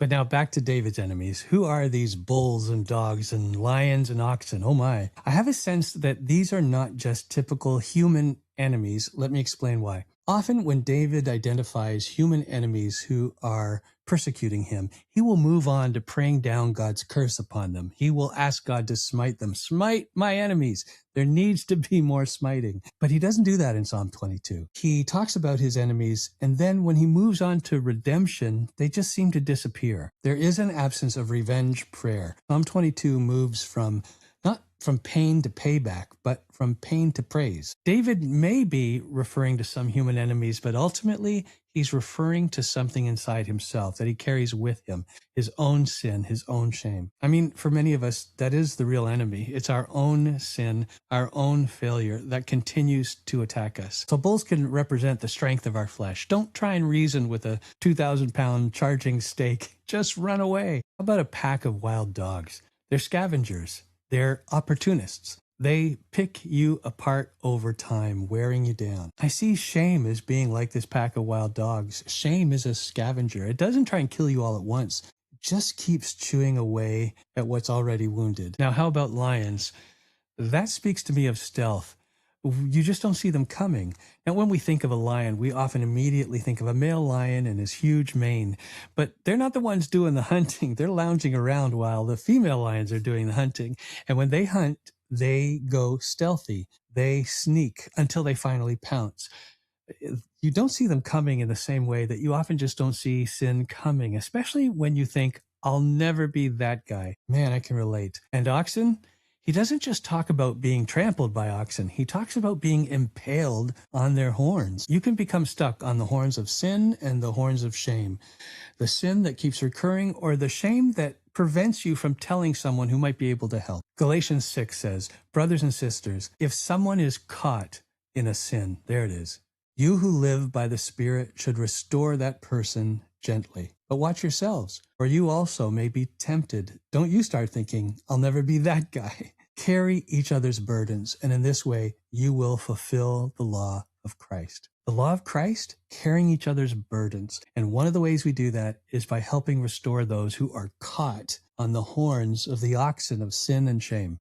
But now back to David's enemies. Who are these bulls and dogs and lions and oxen? Oh my. I have a sense that these are not just typical human enemies. Let me explain why. Often when David identifies human enemies who are persecuting him, he will move on to praying down God's curse upon them. He will ask God to smite them. Smite my enemies. There needs to be more smiting. But he doesn't do that in Psalm 22. He talks about his enemies, and then when he moves on to redemption, they just seem to disappear. There is an absence of revenge prayer. Psalm 22 moves from not from pain to payback, but from pain to praise. David may be referring to some human enemies, but ultimately he's referring to something inside himself that he carries with him, his own sin, his own shame. I mean, for many of us, that is the real enemy. It's our own sin, our own failure that continues to attack us. So bulls can represent the strength of our flesh. Don't try and reason with a 2,000-pound charging stake. Just run away. How about a pack of wild dogs? They're scavengers. They're opportunists. They pick you apart over time, wearing you down. I see shame as being like this pack of wild dogs. Shame is a scavenger. It doesn't try and kill you all at once. It just keeps chewing away at what's already wounded. Now, how about lions? That speaks to me of stealth. You just don't see them coming. Now, when we think of a lion, we often immediately think of a male lion and his huge mane, but they're not the ones doing the hunting. They're lounging around while the female lions are doing the hunting. And when they hunt, they go stealthy. They sneak until they finally pounce. You don't see them coming in the same way that you often just don't see sin coming, especially when you think, I'll never be that guy. Man, I can relate. And oxen? He doesn't just talk about being trampled by oxen. He talks about being impaled on their horns. You can become stuck on the horns of sin and the horns of shame. The sin that keeps recurring, or the shame that prevents you from telling someone who might be able to help. Galatians 6 says, brothers and sisters, if someone is caught in a sin, there it is, you who live by the Spirit should restore that person gently. But watch yourselves, or you also may be tempted. Don't you start thinking, I'll never be that guy. Carry each other's burdens, and in this way, you will fulfill the law of Christ. The law of Christ, carrying each other's burdens. And one of the ways we do that is by helping restore those who are caught on the horns of the oxen of sin and shame.